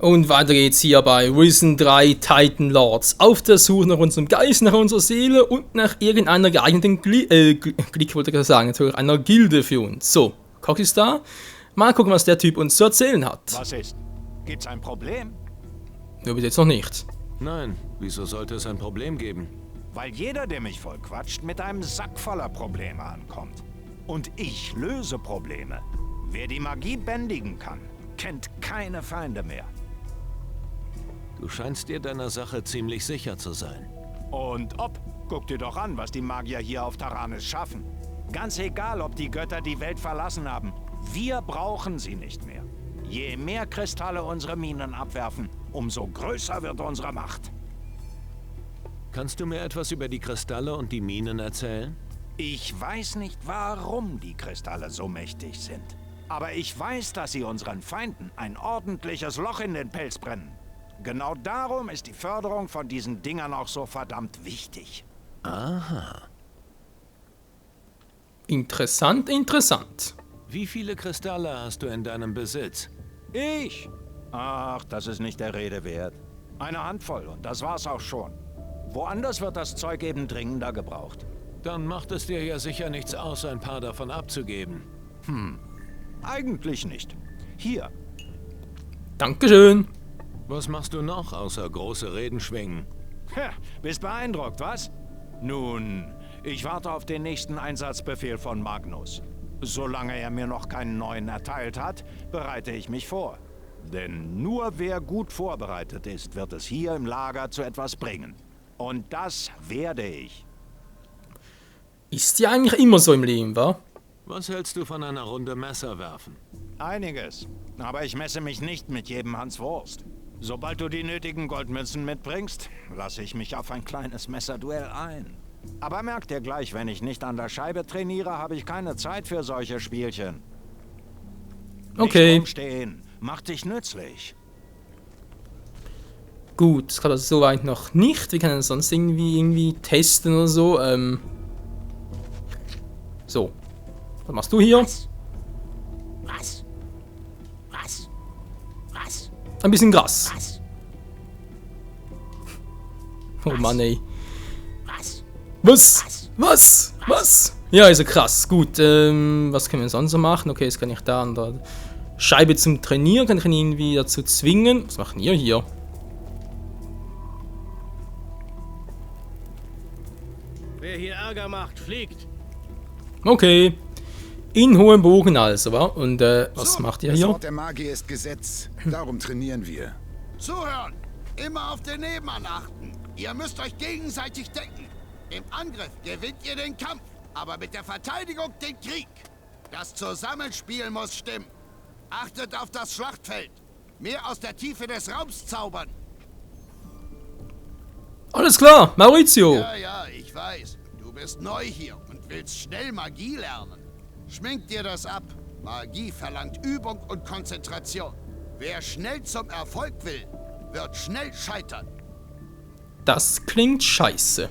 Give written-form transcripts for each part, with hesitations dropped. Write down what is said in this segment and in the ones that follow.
Und weiter geht's hier bei Risen 3 Titan Lords. Auf der Suche nach unserem Geist, nach unserer Seele und nach irgendeiner geeigneten Klick, wollte ich sagen, natürlich einer Gilde für uns. So, Koch ist da. Mal gucken, was der Typ uns zu erzählen hat. Was ist? Gibt's ein Problem? Nur bis jetzt noch nicht. Nein, wieso sollte es ein Problem geben? Weil jeder, der mich vollquatscht, mit einem Sack voller Probleme ankommt. Und ich löse Probleme. Wer die Magie bändigen kann, kennt keine Feinde mehr. Du scheinst dir deiner Sache ziemlich sicher zu sein. Und ob? Guck dir doch an, was die Magier hier auf Taranis schaffen. Ganz egal, ob die Götter die Welt verlassen haben. Wir brauchen sie nicht mehr. Je mehr Kristalle unsere Minen abwerfen, umso größer wird unsere Macht. Kannst du mir etwas über die Kristalle und die Minen erzählen? Ich weiß nicht, warum die Kristalle so mächtig sind. Aber ich weiß, dass sie unseren Feinden ein ordentliches Loch in den Pelz brennen. Genau darum ist die Förderung von diesen Dingern auch so verdammt wichtig. Aha. Interessant, interessant. Wie viele Kristalle hast du in deinem Besitz? Ich? Ach, das ist nicht der Rede wert. Eine Handvoll und das war's auch schon. Woanders wird das Zeug eben dringender gebraucht. Dann macht es dir ja sicher nichts aus, ein paar davon abzugeben. Eigentlich nicht. Hier. Dankeschön. Was machst du noch, außer große Reden schwingen? Bist beeindruckt, was? Nun, ich warte auf den nächsten Einsatzbefehl von Magnus. Solange er mir noch keinen neuen erteilt hat, bereite ich mich vor. Denn nur wer gut vorbereitet ist, wird es hier im Lager zu etwas bringen. Und das werde ich. Ist ja eigentlich immer so im Leben, wa? Was hältst du von einer Runde Messer werfen? Einiges. Aber ich messe mich nicht mit jedem Hans Wurst. Sobald du die nötigen Goldmünzen mitbringst, lasse ich mich auf ein kleines Messerduell ein. Aber merk dir gleich, wenn ich nicht an der Scheibe trainiere, habe ich keine Zeit für solche Spielchen. Okay. Nicht rumstehen. Mach dich nützlich. Gut, das kann also soweit noch nicht. Wir können das sonst irgendwie testen oder so. So. Was machst du hier? Was? Ein bisschen Gras. Was? Oh Mann, ey. Was? Was? Ja, ist ja krass. Gut, was können wir sonst so machen? Okay, jetzt kann ich da an der Scheibe zum Trainieren, kann ich ihn irgendwie dazu zwingen. Was machen ihr hier? Wer hier Ärger macht, fliegt. Okay. In hohem Bogen also, wa? Und was macht ihr Das hier? Wort der Magie ist Gesetz. Darum trainieren wir. Zuhören! Immer auf den Nebenmann achten. Ihr müsst euch gegenseitig decken. Im Angriff gewinnt ihr den Kampf, aber mit der Verteidigung den Krieg. Das Zusammenspiel muss stimmen. Achtet auf das Schlachtfeld. Mehr aus der Tiefe des Raums zaubern. Alles klar, Maurizio. Ja, ich weiß. Du bist neu hier und willst schnell Magie lernen. Schmink dir das ab. Magie verlangt Übung und Konzentration. Wer schnell zum Erfolg will, wird schnell scheitern. Das klingt scheiße.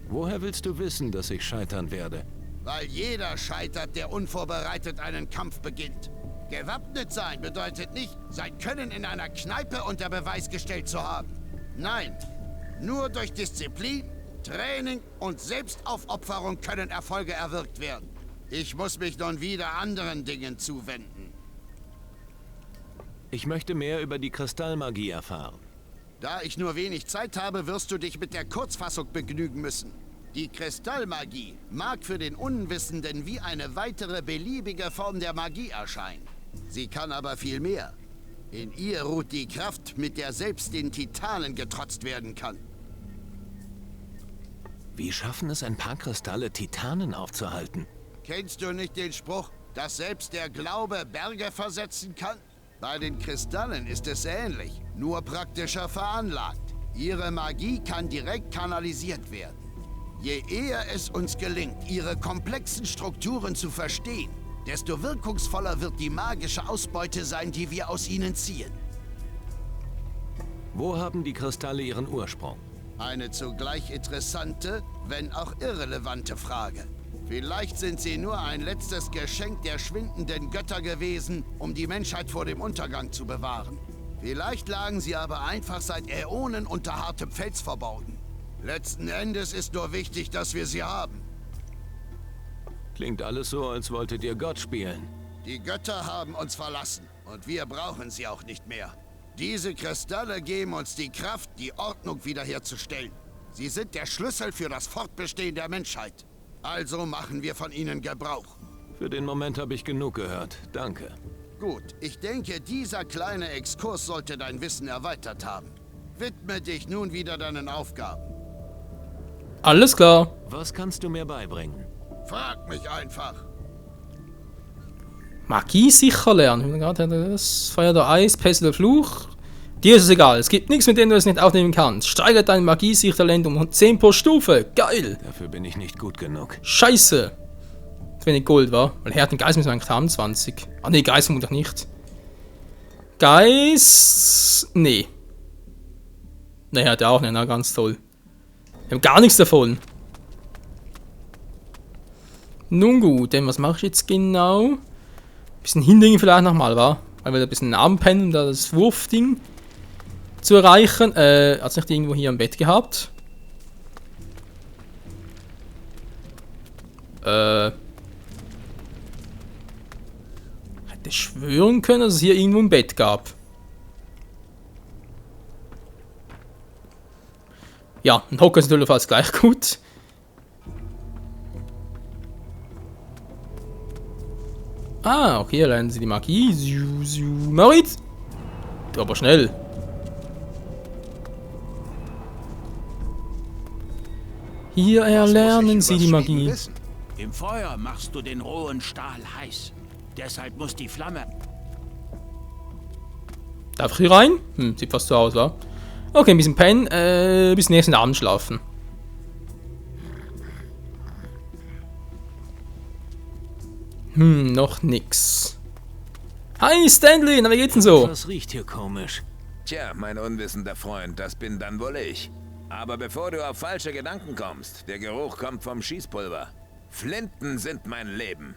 Woher willst du wissen, dass ich scheitern werde? Weil jeder scheitert, der unvorbereitet einen Kampf beginnt. Gewappnet sein bedeutet nicht, sein Können in einer Kneipe unter Beweis gestellt zu haben. Nein, nur durch Disziplin, Training und Selbstaufopferung können Erfolge erwirkt werden. Ich muss mich nun wieder anderen Dingen zuwenden. Ich möchte mehr über die Kristallmagie erfahren. Da ich nur wenig Zeit habe, wirst du dich mit der Kurzfassung begnügen müssen. Die Kristallmagie mag für den Unwissenden wie eine weitere beliebige Form der Magie erscheinen. Sie kann aber viel mehr. In ihr ruht die Kraft, mit der selbst den Titanen getrotzt werden kann. Wie schaffen es ein paar Kristalle, Titanen aufzuhalten? Kennst du nicht den Spruch, dass selbst der Glaube Berge versetzen kann? Bei den Kristallen ist es ähnlich, nur praktischer veranlagt. Ihre Magie kann direkt kanalisiert werden. Je eher es uns gelingt, ihre komplexen Strukturen zu verstehen, desto wirkungsvoller wird die magische Ausbeute sein, die wir aus ihnen ziehen. Wo haben die Kristalle ihren Ursprung? Eine zugleich interessante, wenn auch irrelevante Frage. Vielleicht sind sie nur ein letztes Geschenk der schwindenden Götter gewesen, um die Menschheit vor dem Untergang zu bewahren. Vielleicht lagen sie aber einfach seit Äonen unter hartem Fels verborgen. Letzten Endes ist nur wichtig, dass wir sie haben. Klingt alles so, als wolltet ihr Gott spielen. Die Götter haben uns verlassen und wir brauchen sie auch nicht mehr. Diese Kristalle geben uns die Kraft, die Ordnung wiederherzustellen. Sie sind der Schlüssel für das Fortbestehen der Menschheit. Also machen wir von ihnen Gebrauch. Für den Moment habe ich genug gehört. Danke. Gut, ich denke, dieser kleine Exkurs sollte dein Wissen erweitert haben. Widme dich nun wieder deinen Aufgaben. Alles klar. Was kannst du mir beibringen? Frag mich einfach. Magie sicher lernen. Das Feuer der Eis, Pest der Fluch. Dir ist es egal. Es gibt nichts, mit dem du es nicht aufnehmen kannst. Steigert dein Magie-Sicht-Talent um 10 pro Stufe. Geil. Dafür bin ich nicht gut genug. Scheiße. Zu wenig Gold, war? Weil er hat den Geist müssen wir eigentlich haben, 20. Ah ne, Geist vermutlich nicht. Geist... Nee. Ne, hat er auch nicht, na, ganz toll. Wir haben gar nichts davon. Nun gut, denn was mache ich jetzt genau? Bisschen hindringen vielleicht nochmal, wa? Weil wir ein bisschen abpennen, um da das Wurfding zu erreichen. Hat es nicht irgendwo hier am Bett gehabt? Hätte schwören können, dass es hier irgendwo ein Bett gab. Ja, ein Hocker ist natürlich fast gleich gut. Ah, okay, hier lernen sie die Magie. Marit! Aber schnell. Hier erlernen sie die Magie. Im Feuer machst du den rohen Stahl heiß. Deshalb muss die Flamme... Darf ich hier rein? Sieht fast so aus, wa? Okay, ein bisschen pennen, bis nächsten Abend schlafen. Noch nix. Hi Stanley, na wie geht's denn so? Was riecht hier komisch? Tja, mein unwissender Freund, das bin dann wohl ich. Aber bevor du auf falsche Gedanken kommst, der Geruch kommt vom Schießpulver. Flinten sind mein Leben.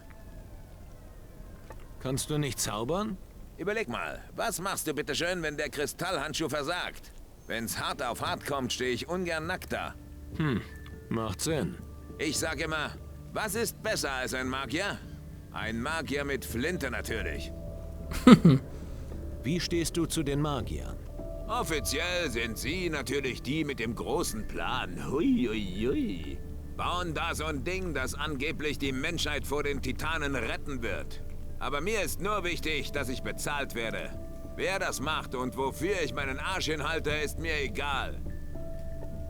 Kannst du nicht zaubern? Überleg mal, was machst du bitte schön, wenn der Kristallhandschuh versagt? Wenn's hart auf hart kommt, stehe ich ungern nackt da. Macht Sinn. Ich sag immer, was ist besser als ein Magier? Ein Magier mit Flinte natürlich. Wie stehst du zu den Magiern? Offiziell sind sie natürlich die mit dem großen Plan. Hui, hui, hui. Bauen da so ein Ding, das angeblich die Menschheit vor den Titanen retten wird. Aber mir ist nur wichtig, dass ich bezahlt werde. Wer das macht und wofür ich meinen Arsch hinhalte, ist mir egal.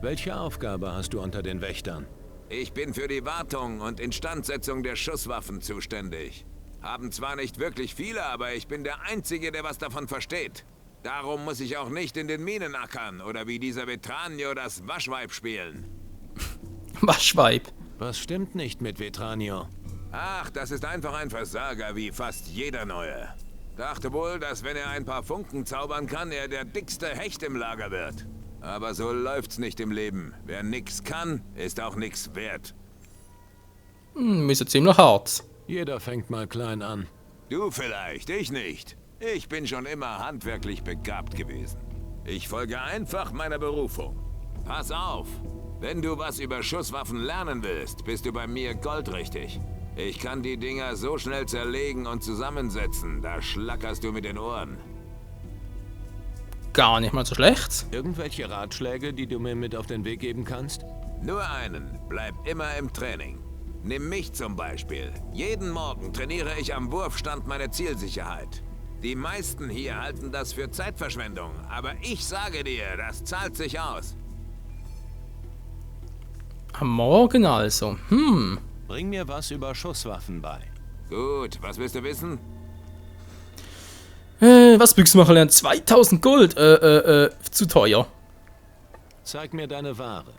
Welche Aufgabe hast du unter den Wächtern? Ich bin für die Wartung und Instandsetzung der Schusswaffen zuständig. Haben zwar nicht wirklich viele, aber ich bin der Einzige, der was davon versteht. Darum muss ich auch nicht in den Minen ackern oder wie dieser Vetranio das Waschweib spielen. Waschweib. Was stimmt nicht mit Vetranio? Ach, das ist einfach ein Versager wie fast jeder Neue. Dachte wohl, dass wenn er ein paar Funken zaubern kann, er der dickste Hecht im Lager wird. Aber so läuft's nicht im Leben. Wer nix kann, ist auch nix wert. Ist ja ziemlich hart. Jeder fängt mal klein an. Du vielleicht, ich nicht. Ich bin schon immer handwerklich begabt gewesen. Ich folge einfach meiner Berufung. Pass auf, wenn du was über Schusswaffen lernen willst, bist du bei mir goldrichtig. Ich kann die Dinger so schnell zerlegen und zusammensetzen, da schlackerst du mit den Ohren. Gar nicht mal so schlecht. Irgendwelche Ratschläge, die du mir mit auf den Weg geben kannst? Nur einen, bleib immer im Training. Nimm mich zum Beispiel. Jeden Morgen trainiere ich am Wurfstand meine Zielsicherheit. Die meisten hier halten das für Zeitverschwendung, aber ich sage dir, das zahlt sich aus. Am Morgen also. Bring mir was über Schusswaffen bei. Gut, was willst du wissen? Was Büchsenmacher lernen? 2000 Gold. Zu teuer. Zeig mir deine Ware.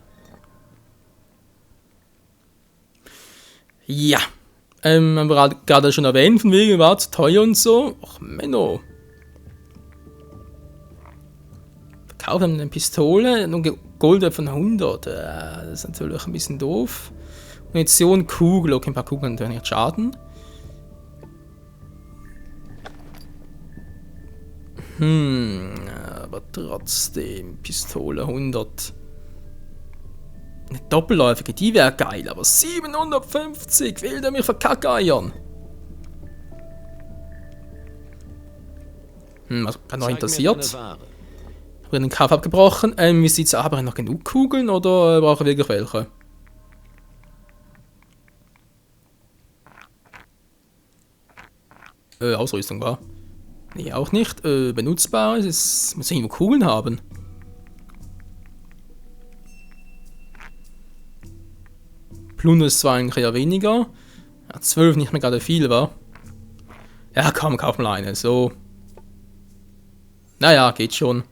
Ja. Haben wir gerade schon erwähnt, von wegen war zu teuer und so. Och, Menno. Verkaufen eine Pistole, nur Gold von 100. Das ist natürlich ein bisschen doof. Munition, Kugel. Okay, ein paar Kugeln können nicht schaden. aber trotzdem. Pistole 100. Eine doppelläufige, die wäre geil, aber 750 will der mich verkackeiern. Was hat noch interessiert? Ich habe den Kampf abgebrochen. Wie sieht's aus? Haben wir noch genug Kugeln oder brauchen wir wirklich welche? Ausrüstung war? Nee, auch nicht. Benutzbar. Es muss irgendwo Kugeln haben. Plunder ist zwar eigentlich eher weniger. Ja, 12 nicht mehr gerade viel, war. Ja, komm, kauf mal eine. So. Naja, geht schon.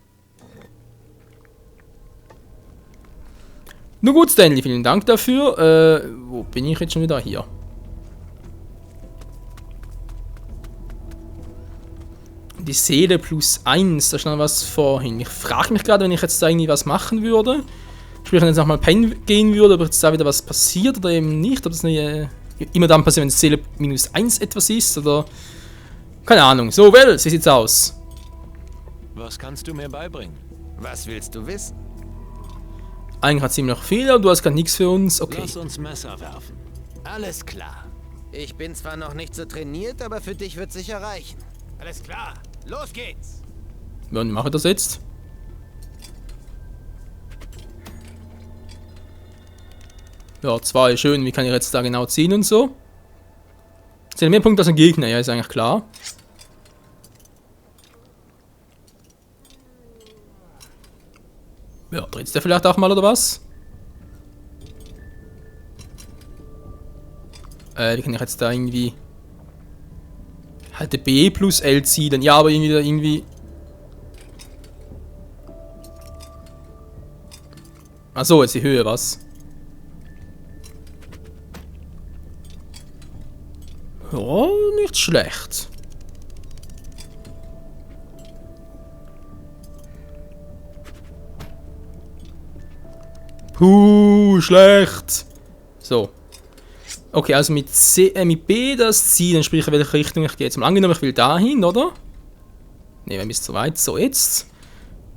Nun gut, Stanley, vielen Dank dafür. Wo bin ich jetzt schon wieder? Hier. Die Seele plus 1, da stand was vorhin. Ich frage mich gerade, wenn ich jetzt da irgendwie was machen würde. Sprich, wenn jetzt nochmal pennen gehen würde, ob jetzt da wieder was passiert oder eben nicht. Ob das nicht, immer dann passiert, wenn Seele minus 1 etwas ist oder... Keine Ahnung. So, well, wie sieht's aus? Was kannst du mir beibringen? Was willst du wissen? Eigentlich hat ziemlich viel, aber du hast gar nichts für uns. Okay. Lass uns Messer werfen. Alles klar. Ich bin zwar noch nicht so trainiert, aber für dich wird sicher reichen. Alles klar. Los geht's. Wann mache ich das jetzt? Ja, 2, schön. Wie kann ich jetzt da genau ziehen und so? Sind mehr Punkte als ein Gegner, ja, ist eigentlich klar. Ja, dreht's der vielleicht auch mal oder was? Wie kann ich jetzt da irgendwie... Halt B plus L ziehen. Ja, aber irgendwie... Achso, jetzt die Höhe, was? Ja, nicht schlecht. Puh, schlecht. So. Okay, also mit B das ziehen, dann sprich in welche Richtung ich gehe. Jetzt mal angenommen, ich will dahin, oder? Ne, wir müssen zu weit. So, jetzt.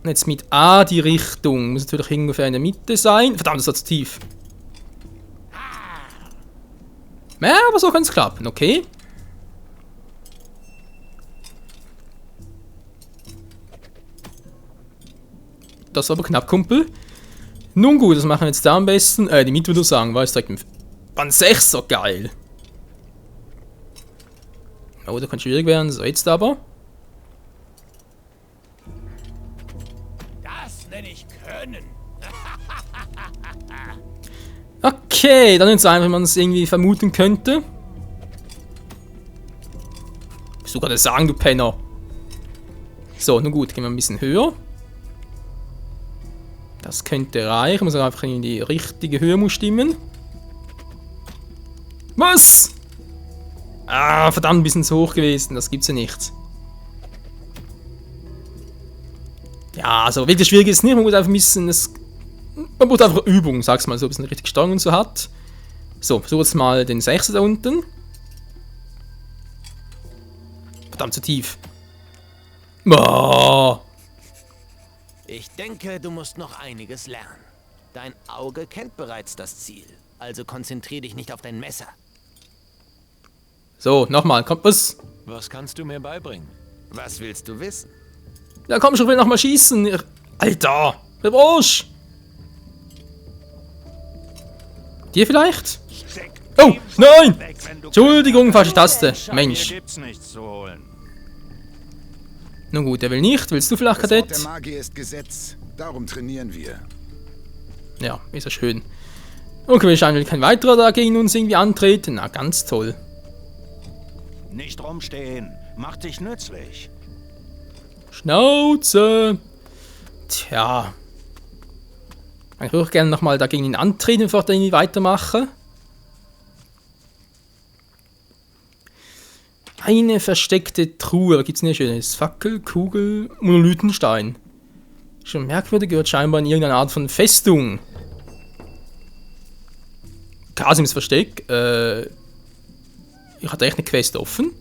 Und jetzt mit A die Richtung. Muss natürlich ungefähr in der Mitte sein. Verdammt, das war zu tief. Ja, aber so kann es klappen, okay. Das war aber knapp, Kumpel. Nun gut, das machen wir jetzt da am besten. Die Mitte würde ich sagen, war es direkt im... Ein 6er, geil. Oh, das kann schwierig werden. So, jetzt aber. Das nenne ich können. Okay, dann jetzt einfach, wenn man es irgendwie vermuten könnte. Willst du gerade sagen, du Penner? So, nun gut, gehen wir ein bisschen höher. Das könnte reichen. Muss einfach in die richtige Höhe muss stimmen. Was? Ah, verdammt, ein bisschen zu hoch gewesen. Das gibt's ja nicht. Ja, also wirklich schwierig ist es nicht. Man muss einfach ein bisschen... Man braucht einfach Übung, sag's mal so, bis man richtig Steuerung und so hat. So, versuch jetzt mal den 6er da unten. Verdammt, zu tief. Boah. Ich denke, du musst noch einiges lernen. Dein Auge kennt bereits das Ziel. Also konzentrier dich nicht auf dein Messer. So, nochmal, kommt was? Was kannst du mir beibringen? Was willst du wissen? Ja, komm schon, ich will nochmal schießen. Alter, der Brosch. Dir vielleicht? Oh, nein! Entschuldigung, falsche Taste. Mensch. Nun gut, der will nicht. Willst du vielleicht, Kadett? Der Magie ist Gesetz. Darum trainieren wir. Ja, ist ja schön. Okay, wahrscheinlich will kein weiterer da gegen uns irgendwie antreten. Na, ganz toll. Nicht rumstehen. Mach dich nützlich. Schnauze. Tja. Ich würde auch gerne nochmal dagegen ihn antreten, bevor ich da irgendwie weitermache. Eine versteckte Truhe. Was gibt's denn hier Schönes? Fackel, Kugel, Monolithenstein. Schon merkwürdig, gehört scheinbar in irgendeine Art von Festung. Kasims Versteck. Ich hatte echt eine Quest offen.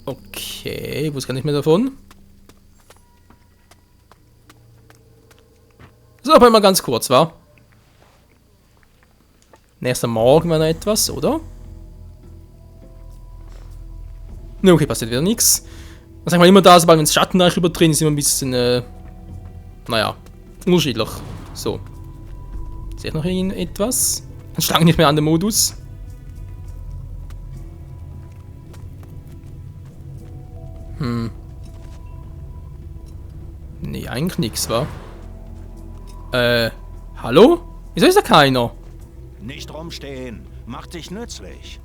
Okay, ich wusste gar nicht mehr davon. So, aber mal ganz kurz, wa? Nächster Morgen war noch etwas, oder? Ne, okay, passiert wieder nichts. Das sagen wir immer da, sobald wir ins Schattenreich übertreten, ist immer ein bisschen, naja, unterschiedlich. So. Seht noch irgendetwas? Dann schlagen nicht mehr an den Modus. Nee, eigentlich nichts, wa? Hallo? Wieso ist da keiner? Nicht rumstehen. Mach dich nützlich.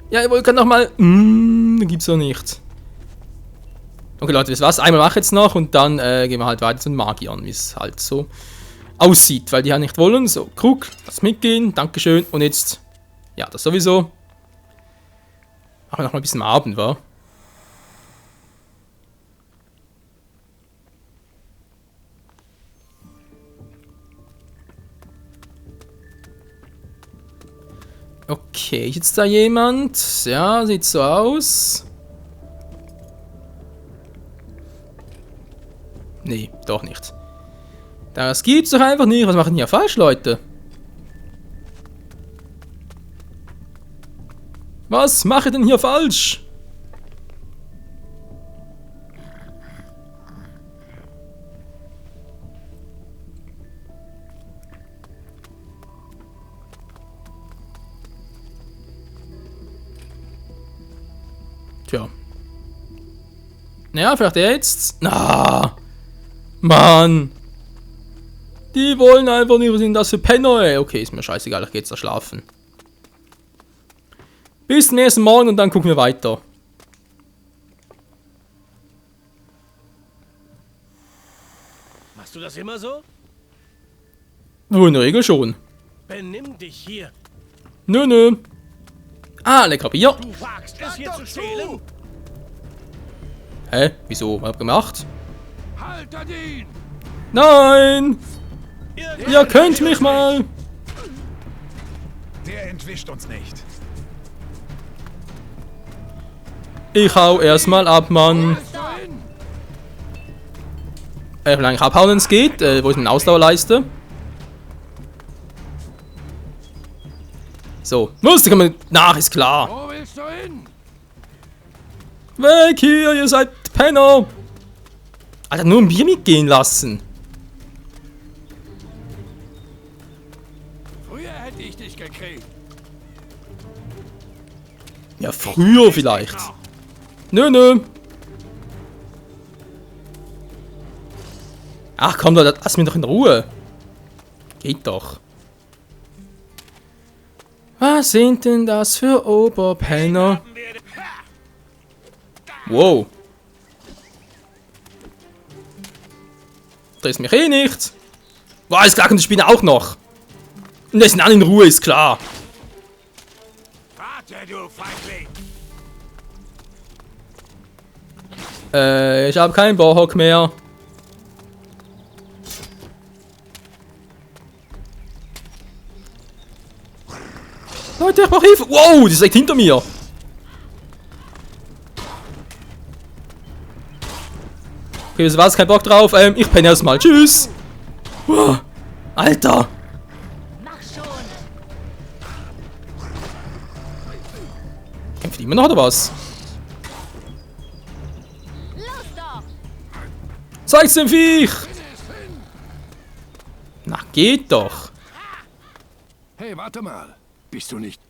Ja, ihr wollt gerade nochmal. Da gibt's doch nicht. Okay, Leute, wisst ihr was? Einmal mache ich jetzt noch und dann gehen wir halt weiter zu den Magiern, wie es halt so aussieht, weil die halt nicht wollen. So, Krug, lass mitgehen, Dankeschön. Und jetzt, ja, das sowieso. Machen wir noch mal ein bisschen am Abend, wa? Okay, ist jetzt da jemand? Ja, sieht so aus. Nee, doch nicht. Das gibt's doch einfach nicht. Was machen die hier falsch, Leute? Was mache ich denn hier falsch? Tja. Naja, vielleicht jetzt. Na. Mann. Die wollen einfach nicht. Was sind das für Penner, ey? Okay, ist mir scheißegal. Ich geh jetzt da schlafen. Bis zum nächsten Morgen und dann gucken wir weiter. Machst du das immer so? Wohl in der Regel schon. Benimm dich hier. Nö, nö. Ah, lecker Bier. Du wagst es hier zu stehlen? Hä? Wieso? Was hab ich gemacht? Haltet ihn! Nein! Ihr könnt mich mal! Der entwischt uns nicht. Ich hau erstmal ab, Mann. Wie lange ich abhauen es geht? Wo ist meine Ausdauerleiste? So. Muss, da kann man nach, ist klar. Wo willst du hin? Weg hier, ihr seid Penner! Alter, nur ein Bier mitgehen lassen. Früher hätte ich dich gekriegt. Ja, früher vielleicht. Nö, nö. Ach komm, lass mich doch in Ruhe. Geht doch. Was sind denn das für Oberpenner? Wow. Das ist mich eh nicht. Boah, ist klar, und die Spinne auch noch. Und das sind alle in Ruhe, ist klar. Warte, du Feigling! Ich habe keinen Bock mehr. Leute, ich brauche Hilfe. Wow, die ist direkt hinter mir. Okay, das war's, kein Bock drauf. Ich penne erstmal. Tschüss. Wow, Alter. Mach schon. Kämpft die immer noch oder was? Los doch. Zeig's dem Viech. Na, geht doch. Hey, warte mal. Bist du nicht...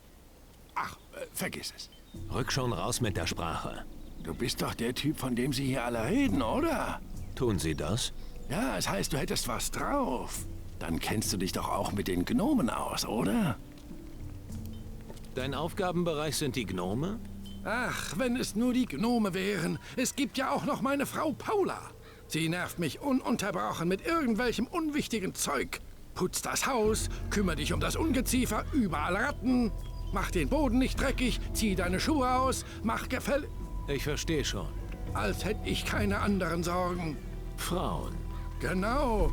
Ach, vergiss es. Rück schon raus mit der Sprache. Du bist doch der Typ, von dem sie hier alle reden, oder? Tun Sie das? Ja, es heißt, du hättest was drauf. Dann kennst du dich doch auch mit den Gnomen aus, oder? Dein Aufgabenbereich sind die Gnome? Ach, wenn es nur die Gnome wären. Es gibt ja auch noch meine Frau Paula. Sie nervt mich ununterbrochen mit irgendwelchem unwichtigen Zeug. Putz das Haus, kümmere dich um das Ungeziefer, überall Ratten. Mach den Boden nicht dreckig, zieh deine Schuhe aus, mach gefällig... Ich verstehe schon. Als hätte ich keine anderen Sorgen. Frauen. Genau.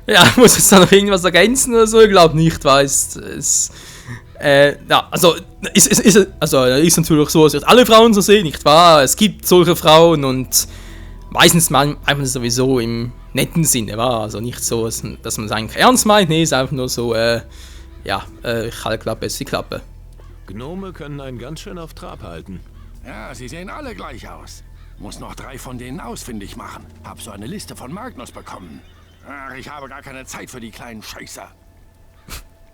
Ja, muss jetzt da noch irgendwas ergänzen oder so? Ich glaube nicht, weißt es. Ja, also ist natürlich so, dass alle Frauen so sehen, nicht wahr? Es gibt solche Frauen und meistens einfach sowieso im netten Sinne, war also nicht so, dass man es eigentlich ernst meint, nee, ist einfach nur so, Schallklappe ist die Klappe. Gnome können einen ganz schön auf Trab halten. Ja, sie sehen alle gleich aus. Muss noch 3 von denen ausfindig machen. Hab so eine Liste von Magnus bekommen. Ach, ich habe gar keine Zeit für die kleinen Scheißer.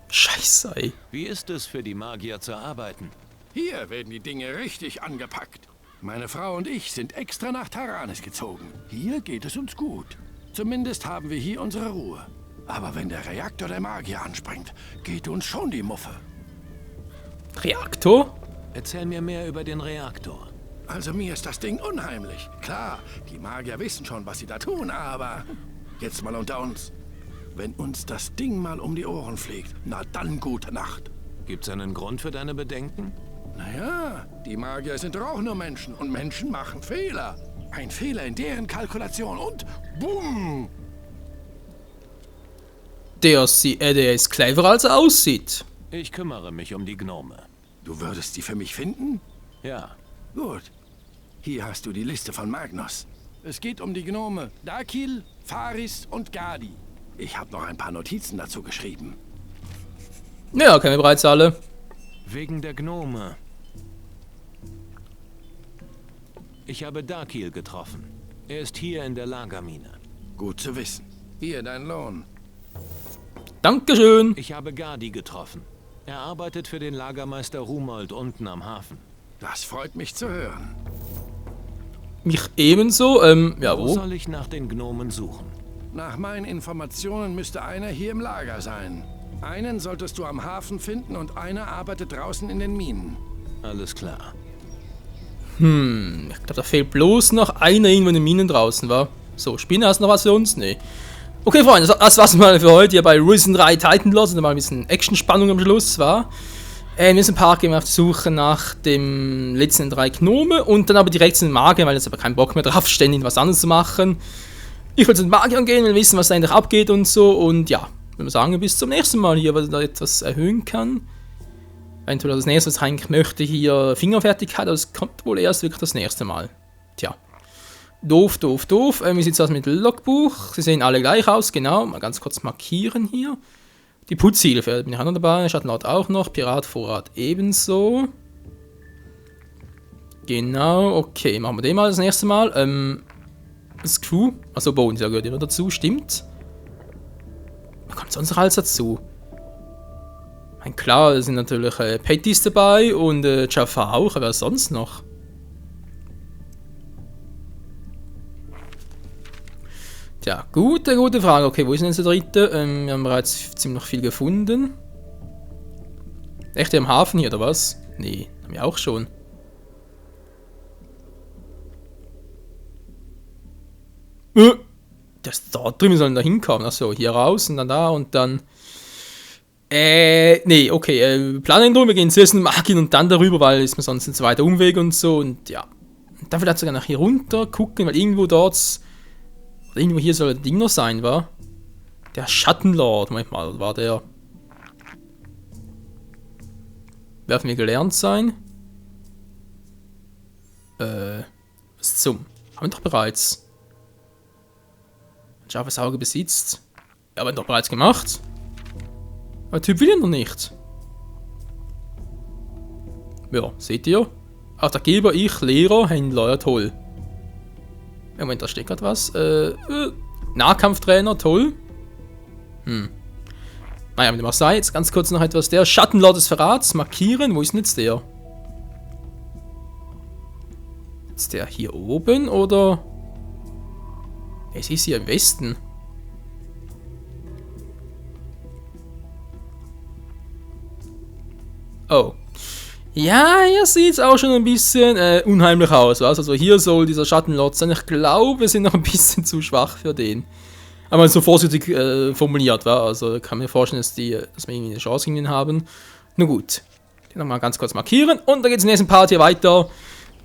Scheiße, ey. Wie ist es für die Magier zu arbeiten? Hier werden die Dinge richtig angepackt. Meine Frau und ich sind extra nach Taranis gezogen. Hier geht es uns gut. Zumindest haben wir hier unsere Ruhe. Aber wenn der Reaktor der Magier anspringt, geht uns schon die Muffe. Reaktor? Erzähl mir mehr über den Reaktor. Also mir ist das Ding unheimlich. Klar, die Magier wissen schon, was sie da tun, aber... Jetzt mal unter uns. Wenn uns das Ding mal um die Ohren fliegt, na dann gute Nacht. Gibt's einen Grund für deine Bedenken? Naja, die Magier sind doch auch nur Menschen und Menschen machen Fehler. Ein Fehler in deren Kalkulation und BOOM! Der ist cleverer, als er aussieht. Ich kümmere mich um die Gnome. Du würdest sie für mich finden? Ja. Gut. Hier hast du die Liste von Magnus. Es geht um die Gnome Dakil, Faris und Gadi. Ich habe noch ein paar Notizen dazu geschrieben. Ja, kennen wir bereits alle. Wegen der Gnome. Ich habe Dakil getroffen. Er ist hier in der Lagermine. Gut zu wissen. Hier dein Lohn. Dankeschön. Ich habe Gadi getroffen. Er arbeitet für den Lagermeister Rumold unten am Hafen. Das freut mich zu hören. Mich ebenso, ja, Wo wo? soll ich nach den Gnomen suchen? Nach meinen Informationen müsste einer hier im Lager sein. Einen solltest du am Hafen finden und einer arbeitet draußen in den Minen. Alles klar. Ich glaube, da fehlt bloß noch einer irgendwo in den Minen draußen, war. So, Spinne, hast du noch was für uns? Nee. Okay, Freunde, das war's mal für heute hier bei Risen 3 Titan Lords. Und mal ein bisschen Action-Spannung am Schluss, war. Wir sind ein paar gehen auf die Suche nach dem letzten 3 Gnome und dann aber direkt zu den Magiern, weil jetzt aber keinen Bock mehr drauf, ständig was anderes zu machen. Ich will zu den Magiern gehen und wissen, was da eigentlich abgeht und so. Und ja, würde sagen, bis zum nächsten Mal hier, weil ich da etwas erhöhen kann. Eventuell das nächste, was ich eigentlich möchte, hier Fingerfertigkeit, aber das kommt wohl erst wirklich das nächste Mal. Tja. Doof. Wie sieht es aus mit Logbuch? Sie sehen alle gleich aus, genau. Mal ganz kurz markieren hier. Die Putzhilfe bin ich auch noch dabei. Schattenlord auch noch. Piratvorrat ebenso. Genau, okay. Machen wir den mal das nächste Mal. Das Crew. Achso, Bones, ja gehört immer dazu, stimmt. Was kommt sonst noch alles dazu? Klar, da sind natürlich Pattys dabei und Jafar auch, aber sonst noch? Tja, gute Frage. Okay, wo ist denn jetzt der dritte? Wir haben bereits ziemlich viel gefunden. Echt im Hafen hier, oder was? Nee, haben wir auch schon. Das da drüben sollen da hinkommen. Achso, hier raus und dann. Nee, okay. Planänderung, wir gehen zuerst in den Magien und dann darüber, weil ist mir sonst ein zweiter Umweg und so. Und ja. Und dann vielleicht sogar nach hier runter gucken, weil irgendwo dort. Irgendwo hier soll das Ding noch sein, war? Der Schattenlord, manchmal war der. Werfen wir gelernt sein? Was zum? Haben wir doch bereits. Scharfes Auge besitzt. Ja, haben wir doch bereits gemacht. Aber der Typ will ja noch nicht. Ja, seht ihr? Auftraggeber, ich, Lehrer, Händler, ja toll. Moment, da steht gerade was. Nahkampftrainer, toll. Naja, mit dem auch sei. Jetzt ganz kurz noch etwas. Der Schattenlord des Verrats. Markieren. Wo ist denn jetzt der? Ist der hier oben oder? Es ist hier im Westen. Oh. Ja, hier sieht es auch schon ein bisschen unheimlich aus. Was? Also hier soll dieser Schattenlord sein. Ich glaube, wir sind noch ein bisschen zu schwach für den. Aber so vorsichtig formuliert, war. Also kann mir vorstellen, dass wir irgendwie eine Chance gegen ihn haben. Nun gut. Den nochmal ganz kurz markieren. Und dann geht es im nächsten Part hier weiter.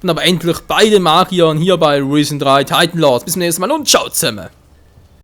Dann aber endlich beide Magiern hier bei Risen 3 Titan Lords. Bis zum nächsten Mal und ciao zusammen.